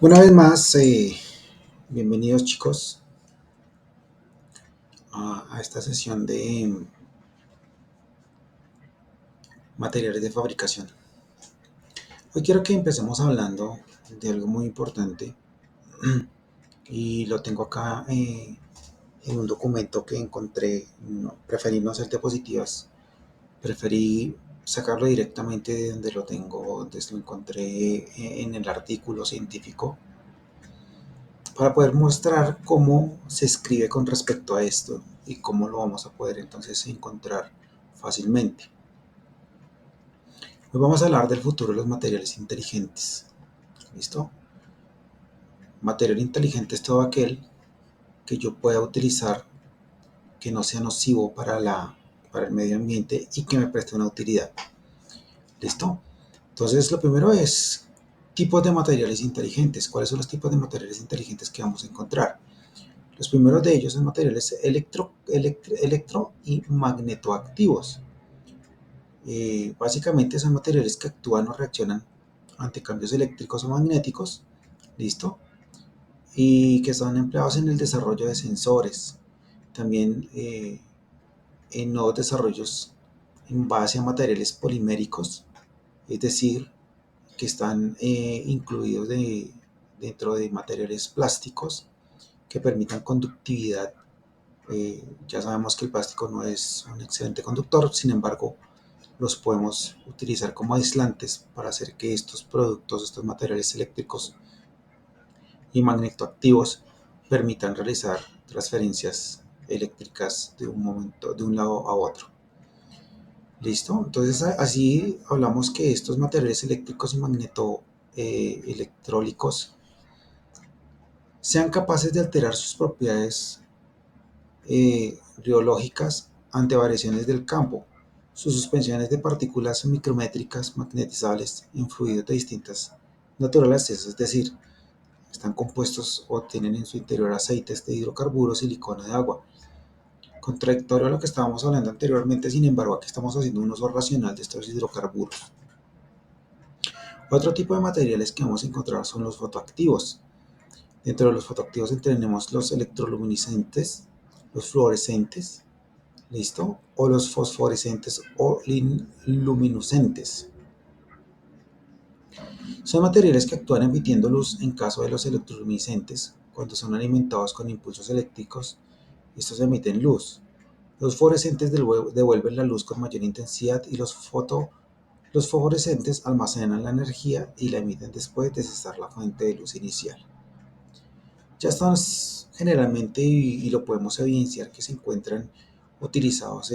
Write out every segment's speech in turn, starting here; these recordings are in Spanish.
Una vez más, bienvenidos chicos a esta sesión de materiales de fabricación. Hoy quiero que empecemos hablando de algo muy importante y lo tengo acá en un documento que encontré. No, preferí no hacer diapositivas, preferí sacarlo directamente de donde lo tengo, donde lo encontré en el artículo científico, para poder mostrar cómo se escribe con respecto a esto y cómo lo vamos a poder entonces encontrar fácilmente. Hoy vamos a hablar del futuro de los materiales inteligentes. ¿Listo? Material inteligente es todo aquel que yo pueda utilizar que no sea nocivo para el medio ambiente y que me preste una utilidad. ¿Listo? Entonces, lo primero es tipos de materiales inteligentes. ¿Cuáles son los tipos de materiales inteligentes que vamos a encontrar? Los primeros de ellos son materiales electro y magnetoactivos. Básicamente son materiales que actúan o reaccionan ante cambios eléctricos o magnéticos, ¿listo? Y que son empleados en el desarrollo de sensores, también en nuevos desarrollos en base a materiales poliméricos, es decir, que están incluidos dentro de materiales plásticos que permitan conductividad. Ya sabemos que el plástico no es un excelente conductor, sin embargo, los podemos utilizar como aislantes para hacer que estos productos, estos materiales eléctricos y magnetoactivos permitan realizar transferencias eléctricas de un lado a otro. ¿Listo? Entonces así hablamos que estos materiales eléctricos y electrólicos sean capaces de alterar sus propiedades riológicas ante variaciones del campo. Sus suspensiones de partículas micrométricas magnetizables en fluidos de distintas naturalezas, es decir, están compuestos o tienen en su interior aceites de hidrocarburos y icono de agua. Contradictorio a lo que estábamos hablando anteriormente, sin embargo, aquí estamos haciendo un uso racional de estos hidrocarburos. Otro tipo de materiales que vamos a encontrar son los fotoactivos. Dentro de los fotoactivos tenemos los electroluminiscentes, los fluorescentes, ¿listo? O los fosforescentes o luminiscentes. Son materiales que actúan emitiendo luz en caso de los electroluminiscentes. Cuando son alimentados con impulsos eléctricos, estos emiten luz. Los fluorescentes devuelven la luz con mayor intensidad y los fosforescentes almacenan la energía y la emiten después de cesar la fuente de luz inicial. Ya están generalmente, y lo podemos evidenciar, que se encuentran utilizados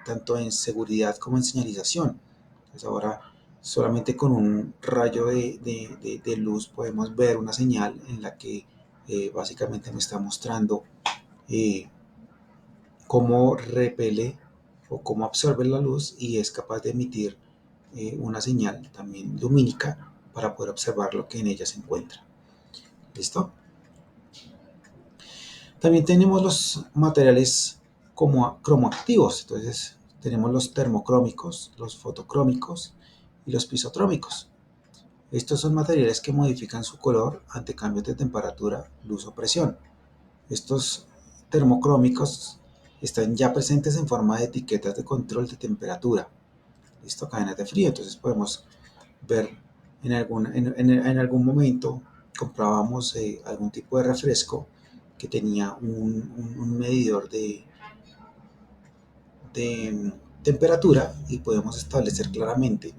tanto en seguridad como en señalización. Entonces ahora solamente con un rayo de luz podemos ver una señal en la que básicamente me está mostrando eh, cómo repele o cómo absorbe la luz y es capaz de emitir una señal también lumínica para poder observar lo que en ella se encuentra. ¿Listo? También tenemos los materiales como cromoactivos. Entonces tenemos los termocrómicos, los fotocrómicos y los pisotrómicos. Estos son materiales que modifican su color ante cambios de temperatura, luz o presión. Estos termocrómicos están ya presentes en forma de etiquetas de control de temperatura. ¿Listo? Cadenas de frío. Entonces podemos ver en algún momento comprábamos algún tipo de refresco que tenía un medidor de temperatura y podemos establecer claramente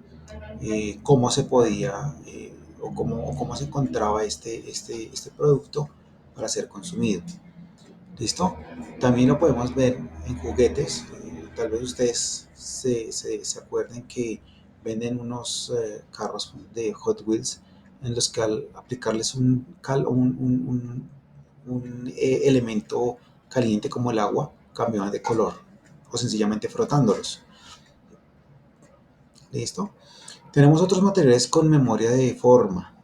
cómo se podía o cómo se encontraba este producto para ser consumido. ¿Listo? También lo podemos ver en juguetes. Tal vez ustedes se acuerden que venden unos carros de Hot Wheels en los que al aplicarles un elemento caliente como el agua, cambiaban de color o sencillamente frotándolos. ¿Listo? Tenemos otros materiales con memoria de forma.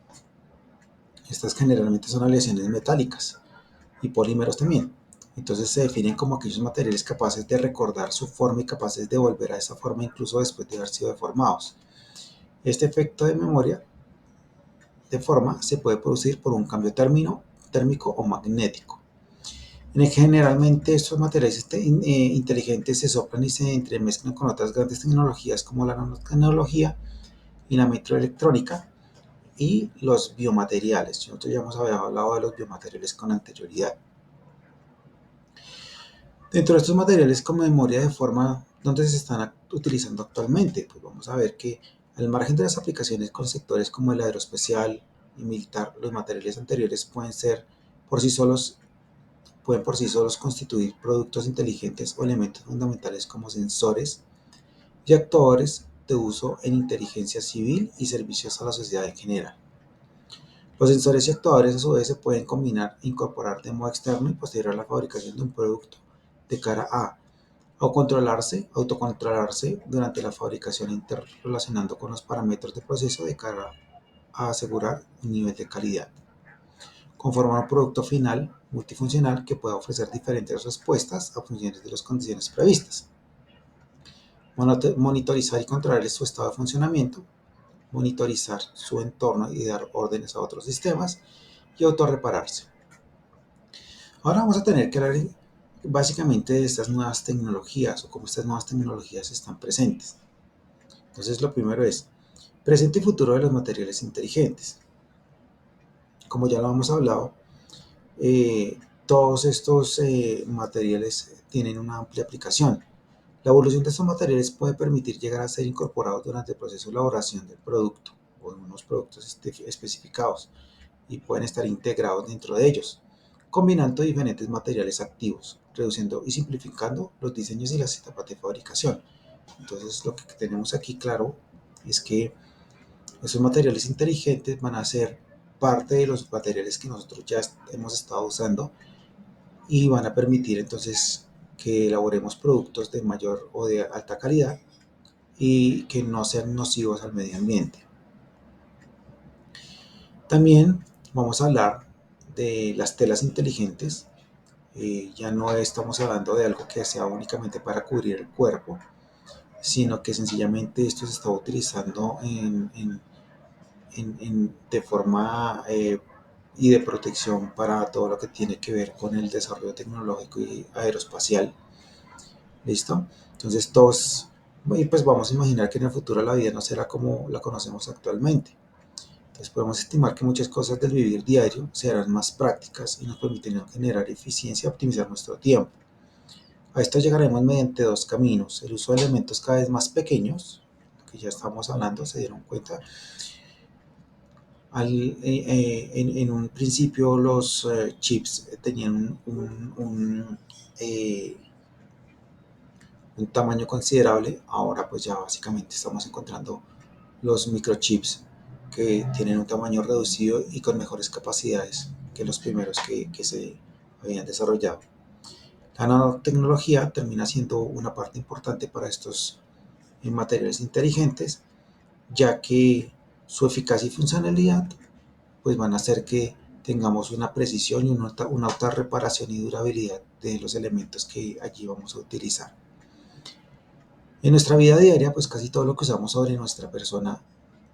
Estas generalmente son aleaciones metálicas y polímeros también. Entonces se definen como aquellos materiales capaces de recordar su forma y capaces de volver a esa forma incluso después de haber sido deformados. Este efecto de memoria de forma se puede producir por un cambio térmico o magnético. Generalmente estos materiales inteligentes se soplan y se entremezclan con otras grandes tecnologías como la nanotecnología y la microelectrónica y los biomateriales. Nosotros ya hemos hablado de los biomateriales con anterioridad. Dentro de estos materiales con memoria de forma donde se están utilizando actualmente, pues vamos a ver que al margen de las aplicaciones con sectores como el aeroespacial y militar, los materiales anteriores pueden por sí solos constituir productos inteligentes o elementos fundamentales como sensores y actuadores de uso en inteligencia civil y servicios a la sociedad en general. Los sensores y actuadores a su vez se pueden combinar e incorporar de modo externo y posterior a la fabricación de un producto de cara a autocontrolarse durante la fabricación interrelacionando con los parámetros de proceso de cara a asegurar un nivel de calidad. Conformar un producto final multifuncional que pueda ofrecer diferentes respuestas a funciones de las condiciones previstas. Monitorizar y controlar su estado de funcionamiento, monitorizar su entorno y dar órdenes a otros sistemas y autorrepararse. Ahora vamos a tener que hablar básicamente de estas nuevas tecnologías o cómo estas nuevas tecnologías están presentes. Entonces lo primero es presente y futuro de los materiales inteligentes. Como ya lo hemos hablado, todos estos materiales tienen una amplia aplicación. La evolución de estos materiales puede permitir llegar a ser incorporados durante el proceso de elaboración del producto o de unos productos especificados y pueden estar integrados dentro de ellos, combinando diferentes materiales activos, reduciendo y simplificando los diseños y las etapas de fabricación. Entonces lo que tenemos aquí claro es que esos materiales inteligentes van a ser parte de los materiales que nosotros ya hemos estado usando y van a permitir entonces que elaboremos productos de mayor o de alta calidad y que no sean nocivos al medio ambiente. También vamos a hablar de las telas inteligentes. Ya no estamos hablando de algo que sea únicamente para cubrir el cuerpo, sino que sencillamente esto se está utilizando de forma y de protección para todo lo que tiene que ver con el desarrollo tecnológico y aeroespacial. ¿Listo? Entonces todos, y pues vamos a imaginar que en el futuro la vida no será como la conocemos actualmente. Entonces podemos estimar que muchas cosas del vivir diario serán más prácticas y nos permitirán generar eficiencia y optimizar nuestro tiempo. A esto llegaremos mediante dos caminos: el uso de elementos cada vez más pequeños, que ya estamos hablando, se dieron cuenta. En un principio los chips tenían un tamaño considerable, ahora pues ya básicamente estamos encontrando los microchips que tienen un tamaño reducido y con mejores capacidades que los primeros que se habían desarrollado. La nanotecnología termina siendo una parte importante para estos materiales inteligentes, ya que su eficacia y funcionalidad pues van a hacer que tengamos una precisión y una alta reparación y durabilidad de los elementos que allí vamos a utilizar. En nuestra vida diaria, pues casi todo lo que usamos sobre nuestra persona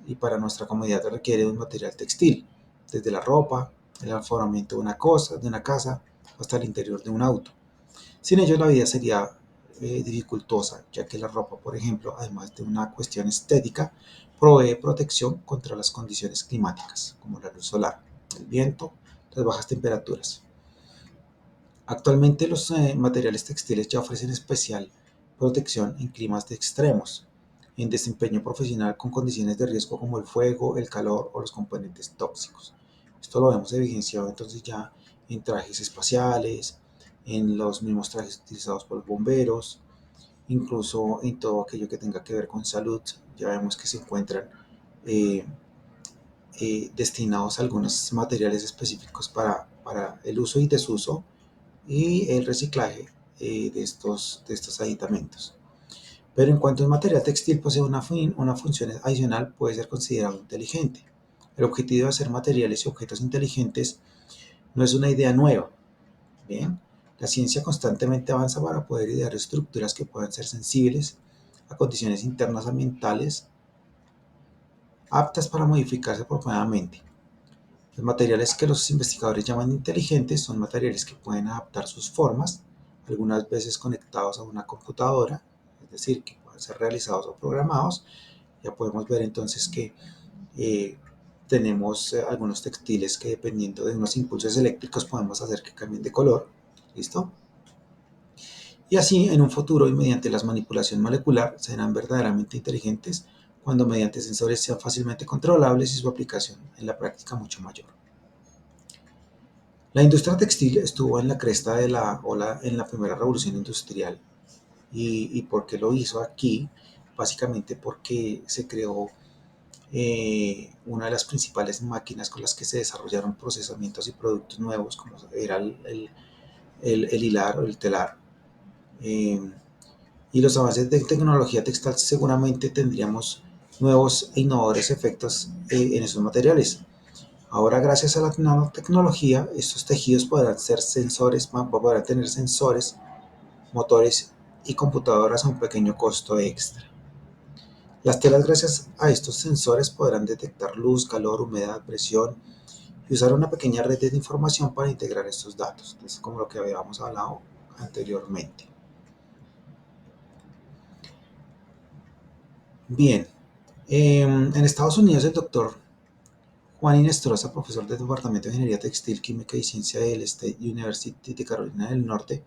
y para nuestra comodidad requiere un material textil, desde la ropa, el alforamiento de una casa, hasta el interior de un auto. Sin ellos la vida sería dificultosa, ya que la ropa, por ejemplo, además de una cuestión estética, provee protección contra las condiciones climáticas, como la luz solar, el viento, las bajas temperaturas. Actualmente los materiales textiles ya ofrecen especial protección en climas de extremos, en desempeño profesional con condiciones de riesgo como el fuego, el calor o los componentes tóxicos. Esto lo vemos evidenciado entonces ya en trajes espaciales, en los mismos trajes utilizados por los bomberos, incluso en todo aquello que tenga que ver con salud. Ya vemos que se encuentran eh, destinados a algunos materiales específicos para el uso y desuso y el reciclaje de estos aditamentos. Pero en cuanto al material textil posee una función adicional, puede ser considerado inteligente. El objetivo de hacer materiales y objetos inteligentes no es una idea nueva. Bien, la ciencia constantemente avanza para poder idear estructuras que puedan ser sensibles a condiciones internas ambientales, aptas para modificarse apropiadamente. Los materiales que los investigadores llaman inteligentes son materiales que pueden adaptar sus formas, algunas veces conectados a una computadora, es decir, que pueden ser realizados o programados. Ya podemos ver entonces que eh, tenemos algunos textiles que dependiendo de unos impulsos eléctricos podemos hacer que cambien de color. ¿Listo? Y así en un futuro y mediante la manipulación molecular serán verdaderamente inteligentes cuando mediante sensores sean fácilmente controlables y su aplicación en la práctica mucho mayor. La industria textil estuvo en la cresta de la ola en la primera revolución industrial. ¿Y por qué lo hizo aquí? Básicamente porque se creó una de las principales máquinas con las que se desarrollaron procesamientos y productos nuevos, como era el hilar o el telar. Eh, y los avances de tecnología textil seguramente tendríamos nuevos e innovadores efectos en esos materiales. Ahora, gracias a la nanotecnología, estos tejidos podrán ser sensores, podrán tener sensores, motores y computadoras a un pequeño costo extra. Las telas, gracias a estos sensores, podrán detectar luz, calor, humedad, presión y usar una pequeña red de información para integrar estos datos. Es como lo que habíamos hablado anteriormente. Bien, en Estados Unidos el doctor Juan Inestrosa, profesor del Departamento de Ingeniería Textil, Química y Ciencia del State University de Carolina del Norte,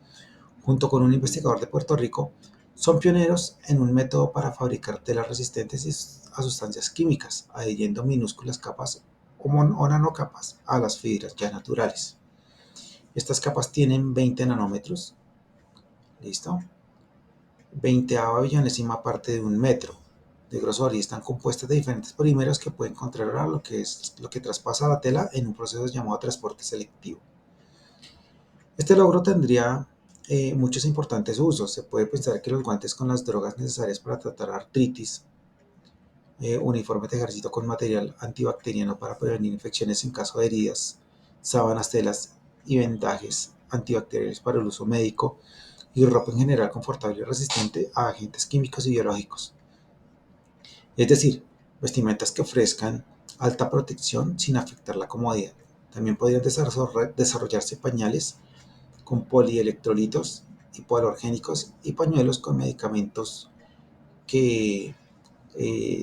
junto con un investigador de Puerto Rico, son pioneros en un método para fabricar telas resistentes a sustancias químicas, adhiriendo minúsculas capas o nanocapas a las fibras ya naturales. Estas capas tienen 20 nanómetros, ¿listo? 20ª parte de un metro de grosor y están compuestas de diferentes polímeros que pueden controlar lo que traspasa la tela en un proceso llamado transporte selectivo. Este logro tendría muchos importantes usos. Se puede pensar que los guantes con las drogas necesarias para tratar artritis, uniformes de ejército con material antibacteriano para prevenir infecciones en caso de heridas, sábanas, telas y vendajes antibacteriales para el uso médico y ropa en general confortable y resistente a agentes químicos y biológicos. Es decir, vestimentas que ofrezcan alta protección sin afectar la comodidad. También podrían desarrollarse pañales con polielectrolitos, hipoalergénicos y pañuelos con medicamentos que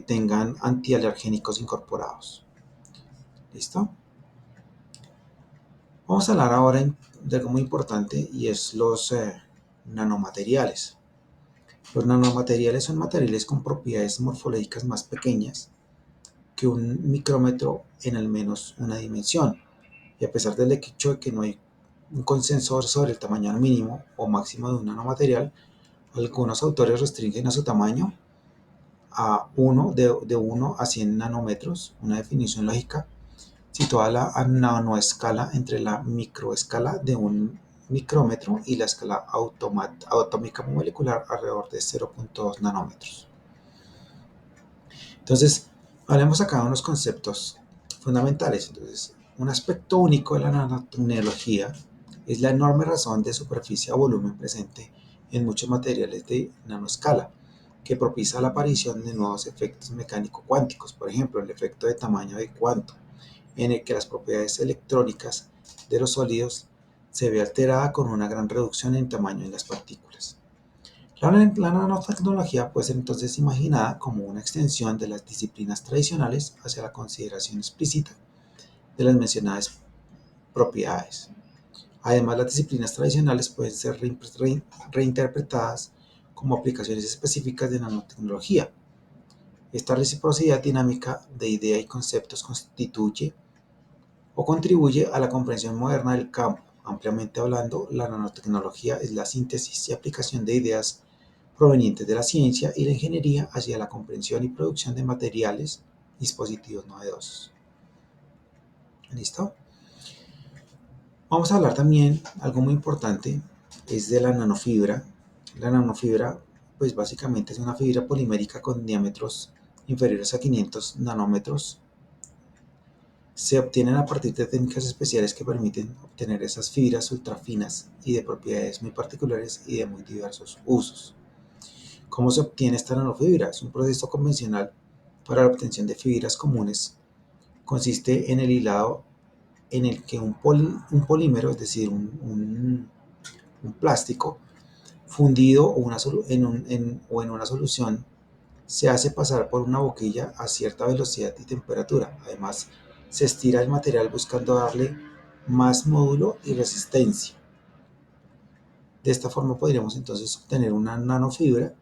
tengan antialergénicos incorporados. ¿Listo? Vamos a hablar ahora de algo muy importante y es los nanomateriales. Los nanomateriales son materiales con propiedades morfológicas más pequeñas que un micrómetro en al menos una dimensión. Y a pesar del hecho de que no hay un consenso sobre el tamaño mínimo o máximo de un nanomaterial, algunos autores restringen a su tamaño a de 1 a 100 nanómetros, una definición lógica situada a nanoescala entre la microescala de un micrómetro y la escala atómica molecular alrededor de 0.2 nanómetros. Entonces, hablemos acá de unos conceptos fundamentales. Entonces, un aspecto único de la nanotecnología es la enorme razón de superficie a volumen presente en muchos materiales de nanoescala, que propicia la aparición de nuevos efectos mecánico-cuánticos, por ejemplo, el efecto de tamaño de cuanto, en el que las propiedades electrónicas de los sólidos se ve alterada con una gran reducción en tamaño en las partículas. La nanotecnología puede ser entonces imaginada como una extensión de las disciplinas tradicionales hacia la consideración explícita de las mencionadas propiedades. Además, las disciplinas tradicionales pueden ser reinterpretadas como aplicaciones específicas de nanotecnología. Esta reciprocidad dinámica de idea y conceptos constituye o contribuye a la comprensión moderna del campo. Ampliamente hablando, la nanotecnología es la síntesis y aplicación de ideas provenientes de la ciencia y la ingeniería hacia la comprensión y producción de materiales y dispositivos novedosos. ¿Listo? Vamos a hablar también, algo muy importante, es de la nanofibra. La nanofibra, pues básicamente es una fibra polimérica con diámetros inferiores a 500 nanómetros. Se obtienen a partir de técnicas especiales que permiten obtener esas fibras ultrafinas y de propiedades muy particulares y de muy diversos usos. ¿Cómo se obtiene esta nanofibra? Es un proceso convencional para la obtención de fibras comunes. Consiste en el hilado en el que un polímero, es decir, un plástico fundido o en una solución, se hace pasar por una boquilla a cierta velocidad y temperatura. Además, se estira el material buscando darle más módulo y resistencia. De esta forma podríamos entonces obtener una nanofibra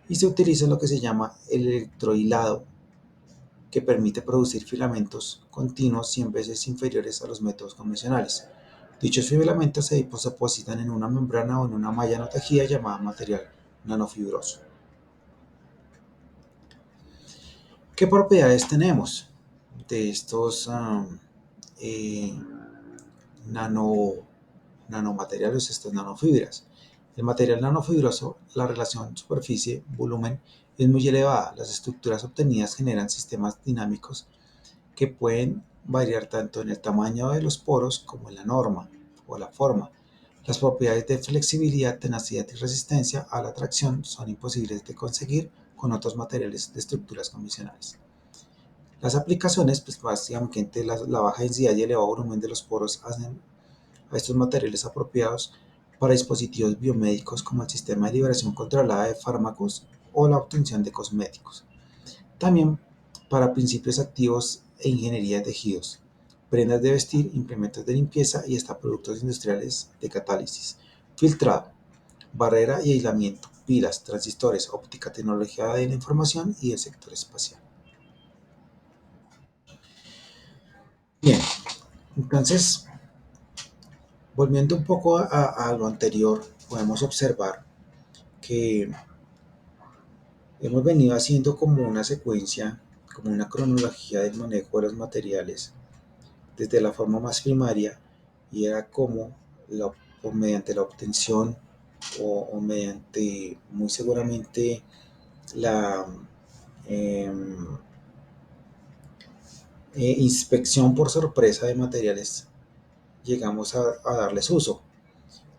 y se utiliza lo que se llama el electrohilado, que permite producir filamentos continuos 100 veces inferiores a los métodos convencionales. Dichos filamentos se depositan en una membrana o en una malla no tejida llamada material nanofibroso. ¿Qué propiedades tenemos de estos eh, nano, nanomateriales, estas nanofibras? El material nanofibroso, la relación superficie-volumen es muy elevada. Las estructuras obtenidas generan sistemas dinámicos que pueden variar tanto en el tamaño de los poros como en la norma o la forma. Las propiedades de flexibilidad, tenacidad y resistencia a la tracción son imposibles de conseguir con otros materiales de estructuras convencionales. Las aplicaciones, pues básicamente la baja densidad y elevado volumen de los poros hacen a estos materiales apropiados para dispositivos biomédicos como el sistema de liberación controlada de fármacos o la obtención de cosméticos. También para principios activos e ingeniería de tejidos, prendas de vestir, implementos de limpieza y hasta productos industriales de catálisis, filtrado, barrera y aislamiento, pilas, transistores, óptica, tecnología de la información y el sector espacial. Bien, entonces, volviendo un poco a lo anterior, podemos observar que hemos venido haciendo como una secuencia, como una cronología del manejo de los materiales desde la forma más primaria, y era como o mediante la obtención o mediante muy seguramente la eh, inspección por sorpresa de materiales llegamos a darles uso,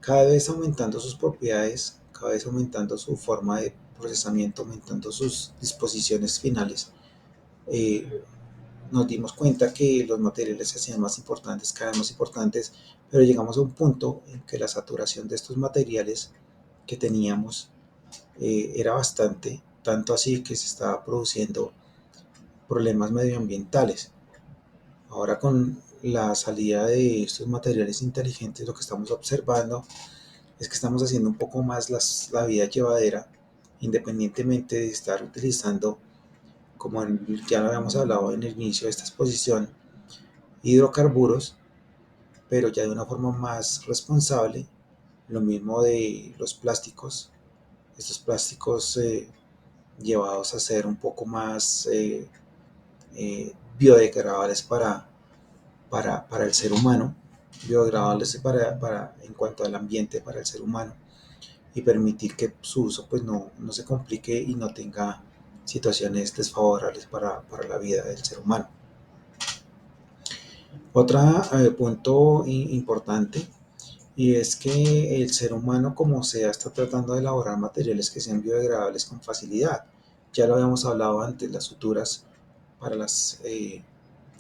cada vez aumentando sus propiedades, cada vez aumentando su forma de procesamiento, aumentando sus disposiciones finales. eh, Nos dimos cuenta que los materiales se hacían más importantes, cada vez más importantes, pero llegamos a un punto en que la saturación de estos materiales que teníamos era bastante, tanto así que se estaba produciendo problemas medioambientales. Ahora con la salida de estos materiales inteligentes, lo que estamos observando es que estamos haciendo un poco más la vida llevadera, independientemente de estar utilizando, como ya lo habíamos hablado en el inicio de esta exposición, hidrocarburos, pero ya de una forma más responsable. Lo mismo de los plásticos, estos plásticos llevados a ser un poco más biodegradables para el ser humano, biodegradables en cuanto al ambiente para el ser humano, y permitir que su uso pues no se complique y no tenga situaciones desfavorables para la vida del ser humano. Otro punto importante, y es que el ser humano como sea está tratando de elaborar materiales que sean biodegradables con facilidad. Ya lo habíamos hablado antes, las suturas para las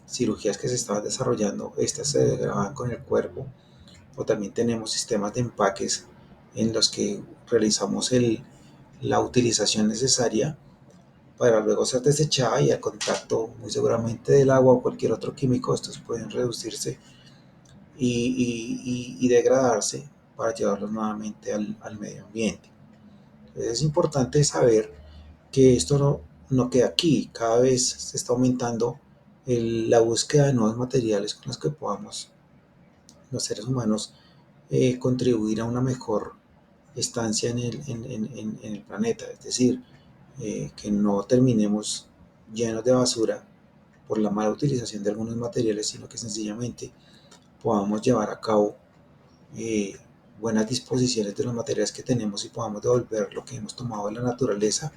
cirugías que se estaban desarrollando, estas se degradan con el cuerpo, o también tenemos sistemas de empaques en los que realizamos la utilización necesaria para luego ser desechada y a contacto muy seguramente del agua o cualquier otro químico, estos pueden reducirse y degradarse para llevarlos nuevamente al medio ambiente. Entonces es importante saber que esto no queda aquí, cada vez se está aumentando la búsqueda de nuevos materiales con los que podamos los seres humanos contribuir a una mejor estancia en el planeta, es decir, que no terminemos llenos de basura por la mala utilización de algunos materiales, sino que sencillamente podamos llevar a cabo eh, buenas disposiciones de los materiales que tenemos y podamos devolver lo que hemos tomado de la naturaleza,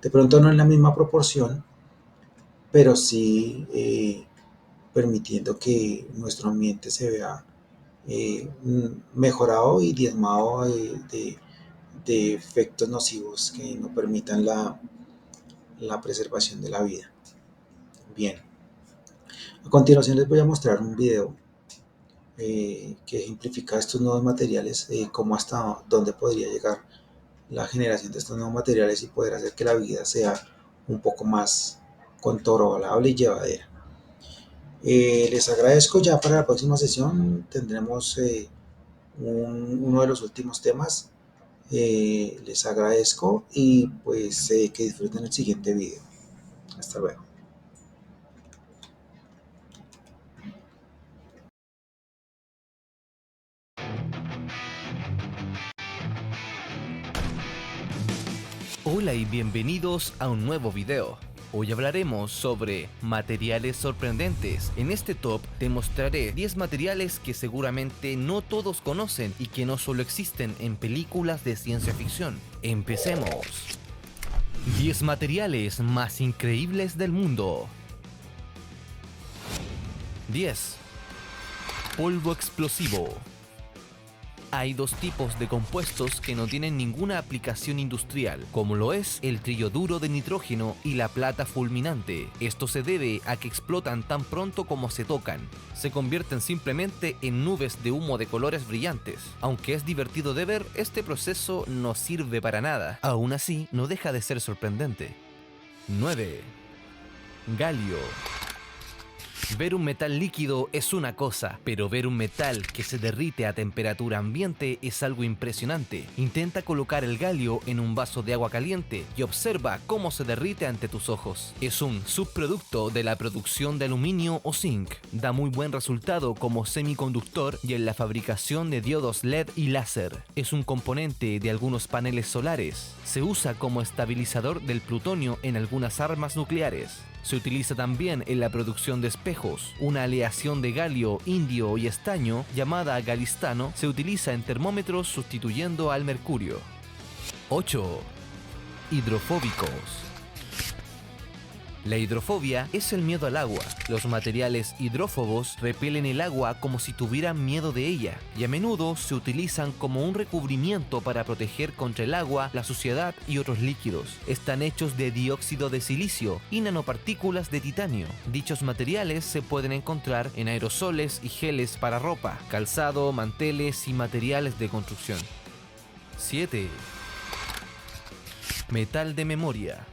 de pronto no en la misma proporción, pero sí permitiendo que nuestro ambiente se vea mejorado y diezmado de efectos nocivos que no permitan la preservación de la vida. Bien, a continuación les voy a mostrar un video que ejemplifica estos nuevos materiales, cómo hasta dónde podría llegar la generación de estos nuevos materiales y poder hacer que la vida sea un poco más controlable y llevadera. Les agradezco. Ya para la próxima sesión tendremos uno de los últimos temas. Les agradezco y pues que disfruten el siguiente video. Hasta luego. Hola y bienvenidos a un nuevo video. Hoy hablaremos sobre materiales sorprendentes. En este top te mostraré 10 materiales que seguramente no todos conocen y que no solo existen en películas de ciencia ficción. Empecemos. 10 materiales más increíbles del mundo. 10. Polvo explosivo. Hay dos tipos de compuestos que no tienen ninguna aplicación industrial, como lo es el trillo duro de nitrógeno y la plata fulminante. Esto se debe a que explotan tan pronto como se tocan. Se convierten simplemente en nubes de humo de colores brillantes. Aunque es divertido de ver, este proceso no sirve para nada. Aún así, no deja de ser sorprendente. 9. Galio. Ver un metal líquido es una cosa, pero ver un metal que se derrite a temperatura ambiente es algo impresionante. Intenta colocar el galio en un vaso de agua caliente y observa cómo se derrite ante tus ojos. Es un subproducto de la producción de aluminio o zinc. Da muy buen resultado como semiconductor y en la fabricación de diodos LED y láser. Es un componente de algunos paneles solares. Se usa como estabilizador del plutonio en algunas armas nucleares. Se utiliza también en la producción de espejos. Una aleación de galio, indio y estaño, llamada galistano, se utiliza en termómetros sustituyendo al mercurio. 8. Hidrofóbicos. La hidrofobia es el miedo al agua. Los materiales hidrófobos repelen el agua como si tuvieran miedo de ella, y a menudo se utilizan como un recubrimiento para proteger contra el agua, la suciedad y otros líquidos. Están hechos de dióxido de silicio y nanopartículas de titanio. Dichos materiales se pueden encontrar en aerosoles y geles para ropa, calzado, manteles y materiales de construcción. 7. Metal de memoria.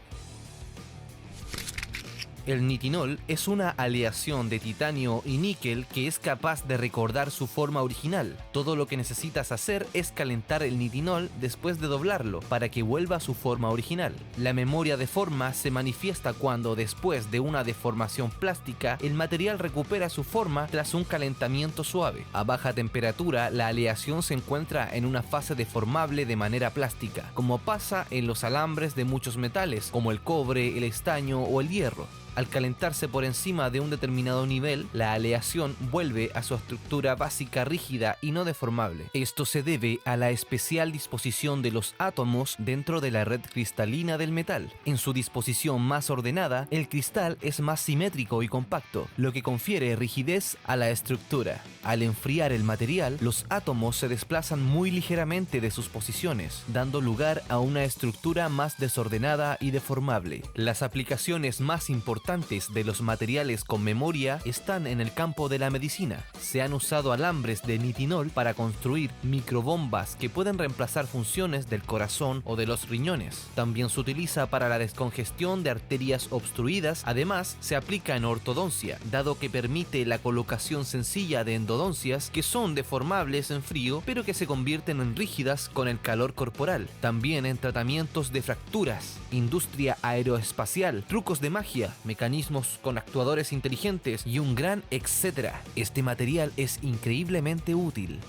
El nitinol es una aleación de titanio y níquel que es capaz de recordar su forma original. Todo lo que necesitas hacer es calentar el nitinol después de doblarlo para que vuelva a su forma original. La memoria de forma se manifiesta cuando, después de una deformación plástica, el material recupera su forma tras un calentamiento suave. A baja temperatura, la aleación se encuentra en una fase deformable de manera plástica, como pasa en los alambres de muchos metales, como el cobre, el estaño o el hierro. Al calentarse por encima de un determinado nivel, la aleación vuelve a su estructura básica rígida y no deformable. Esto se debe a la especial disposición de los átomos dentro de la red cristalina del metal. En su disposición más ordenada, el cristal es más simétrico y compacto, lo que confiere rigidez a la estructura. Al enfriar el material, los átomos se desplazan muy ligeramente de sus posiciones, dando lugar a una estructura más desordenada y deformable. Las aplicaciones más importantes de los materiales con memoria están en el campo de la medicina. Se han usado alambres de nitinol para construir microbombas que pueden reemplazar funciones del corazón o de los riñones. También se utiliza para la descongestión de arterias obstruidas. Además, se aplica en ortodoncia, dado que permite la colocación sencilla de endodoncias que son deformables en frío, pero que se convierten en rígidas con el calor corporal. También en tratamientos de fracturas, industria aeroespacial, trucos de magia, mecanismos con actuadores inteligentes y un gran etcétera. Este material es increíblemente útil.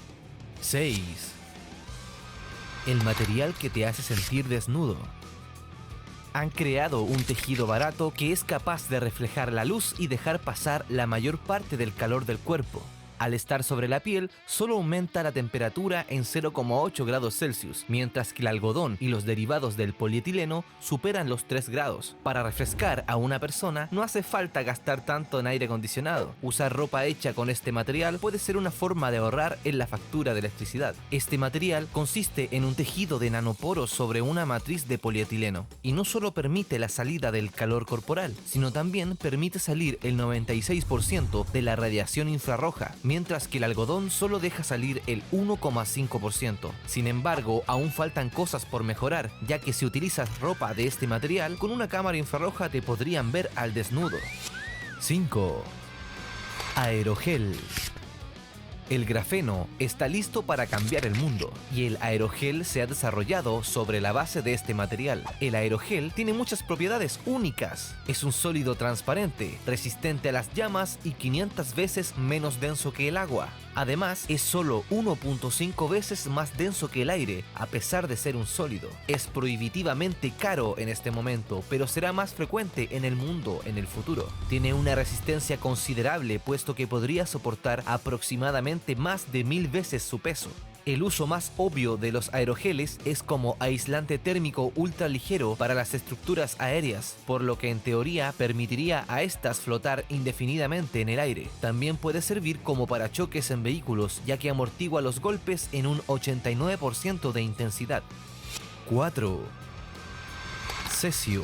6. El material que te hace sentir desnudo. Han creado un tejido barato que es capaz de reflejar la luz y dejar pasar la mayor parte del calor del cuerpo. Al estar sobre la piel, solo aumenta la temperatura en 0,8 grados Celsius, mientras que el algodón y los derivados del polietileno superan los 3 grados. Para refrescar a una persona, no hace falta gastar tanto en aire acondicionado. Usar ropa hecha con este material puede ser una forma de ahorrar en la factura de electricidad. Este material consiste en un tejido de nanoporos sobre una matriz de polietileno, y no solo permite la salida del calor corporal, sino también permite salir el 96% de la radiación infrarroja, mientras que el algodón solo deja salir el 1,5%. Sin embargo, aún faltan cosas por mejorar, ya que si utilizas ropa de este material, con una cámara infrarroja te podrían ver al desnudo. 5. Aerogel. El grafeno está listo para cambiar el mundo y el aerogel se ha desarrollado sobre la base de este material. El aerogel tiene muchas propiedades únicas. Es un sólido transparente, resistente a las llamas y 500 veces menos denso que el agua. Además, es solo 1.5 veces más denso que el aire, a pesar de ser un sólido. Es prohibitivamente caro en este momento, pero será más frecuente en el mundo en el futuro. Tiene una resistencia considerable, puesto que podría soportar aproximadamente más de 1000 veces su peso. El uso más obvio de los aerogeles es como aislante térmico ultraligero para las estructuras aéreas, por lo que en teoría permitiría a estas flotar indefinidamente en el aire. También puede servir como parachoques en vehículos, ya que amortigua los golpes en un 89% de intensidad. 4. Cesio.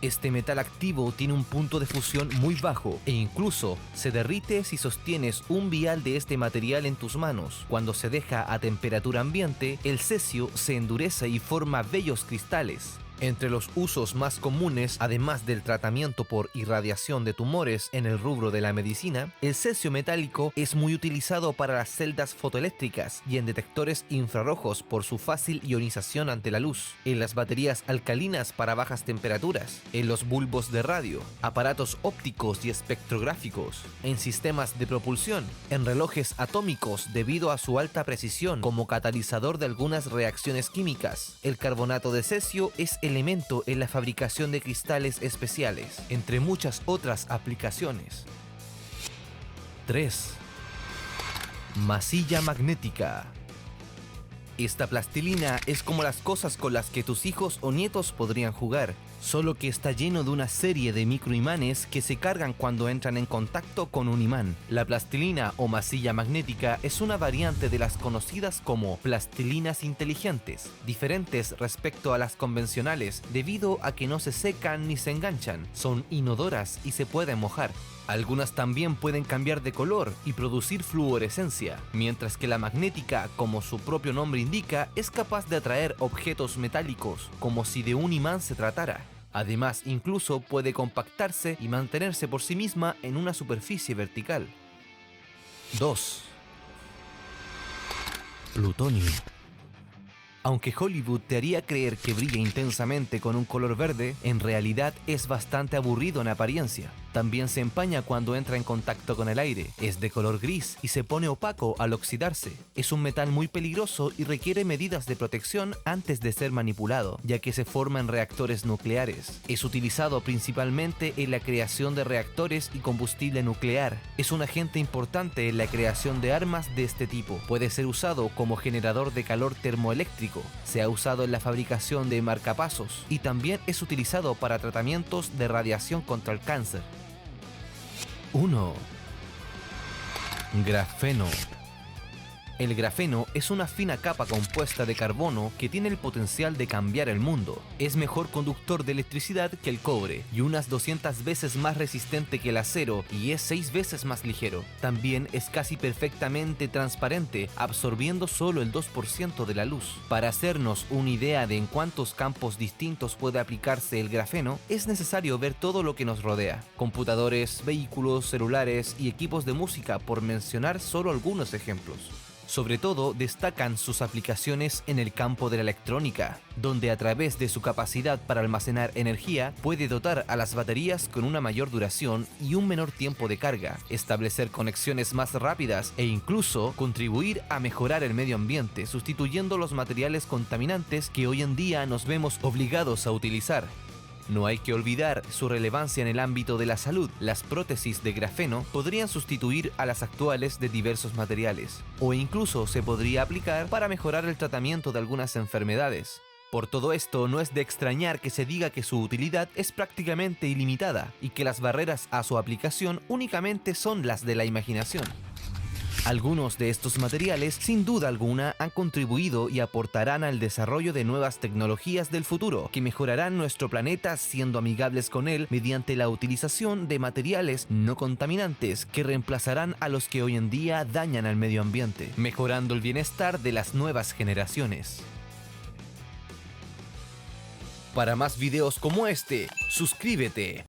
Este metal activo tiene un punto de fusión muy bajo e incluso se derrite si sostienes un vial de este material en tus manos. Cuando se deja a temperatura ambiente, el cesio se endurece y forma bellos cristales. Entre los usos más comunes, además del tratamiento por irradiación de tumores en el rubro de la medicina, el cesio metálico es muy utilizado para las celdas fotoeléctricas y en detectores infrarrojos por su fácil ionización ante la luz, en las baterías alcalinas para bajas temperaturas, en los bulbos de radio, aparatos ópticos y espectrográficos, en sistemas de propulsión, en relojes atómicos debido a su alta precisión como catalizador de algunas reacciones químicas. El carbonato de cesio es elemento en la fabricación de cristales especiales, entre muchas otras aplicaciones. 3. Masilla magnética. Esta plastilina es como las cosas con las que tus hijos o nietos podrían jugar, solo que está lleno de una serie de microimanes que se cargan cuando entran en contacto con un imán. La plastilina o masilla magnética es una variante de las conocidas como plastilinas inteligentes, diferentes respecto a las convencionales debido a que no se secan ni se enganchan, son inodoras y se pueden mojar. Algunas también pueden cambiar de color y producir fluorescencia, mientras que la magnética, como su propio nombre indica, es capaz de atraer objetos metálicos, como si de un imán se tratara. Además, incluso puede compactarse y mantenerse por sí misma en una superficie vertical. 2. Plutonio. Aunque Hollywood te haría creer que brilla intensamente con un color verde, en realidad es bastante aburrido en apariencia. También se empaña cuando entra en contacto con el aire, es de color gris y se pone opaco al oxidarse. Es un metal muy peligroso y requiere medidas de protección antes de ser manipulado, ya que se forma en reactores nucleares. Es utilizado principalmente en la creación de reactores y combustible nuclear. Es un agente importante en la creación de armas de este tipo. Puede ser usado como generador de calor termoeléctrico. Se ha usado en la fabricación de marcapasos y también es utilizado para tratamientos de radiación contra el cáncer. 1. Grafeno. El grafeno es una fina capa compuesta de carbono que tiene el potencial de cambiar el mundo. Es mejor conductor de electricidad que el cobre y unas 200 veces más resistente que el acero y es 6 veces más ligero. También es casi perfectamente transparente, absorbiendo solo el 2% de la luz. Para hacernos una idea de en cuántos campos distintos puede aplicarse el grafeno, es necesario ver todo lo que nos rodea. Computadores, vehículos, celulares y equipos de música, por mencionar solo algunos ejemplos. Sobre todo destacan sus aplicaciones en el campo de la electrónica, donde a través de su capacidad para almacenar energía puede dotar a las baterías con una mayor duración y un menor tiempo de carga, establecer conexiones más rápidas e incluso contribuir a mejorar el medio ambiente, sustituyendo los materiales contaminantes que hoy en día nos vemos obligados a utilizar. No hay que olvidar su relevancia en el ámbito de la salud. Las prótesis de grafeno podrían sustituir a las actuales de diversos materiales, o incluso se podría aplicar para mejorar el tratamiento de algunas enfermedades. Por todo esto, no es de extrañar que se diga que su utilidad es prácticamente ilimitada y que las barreras a su aplicación únicamente son las de la imaginación. Algunos de estos materiales, sin duda alguna, han contribuido y aportarán al desarrollo de nuevas tecnologías del futuro, que mejorarán nuestro planeta siendo amigables con él mediante la utilización de materiales no contaminantes que reemplazarán a los que hoy en día dañan al medio ambiente, mejorando el bienestar de las nuevas generaciones. Para más videos como este, suscríbete.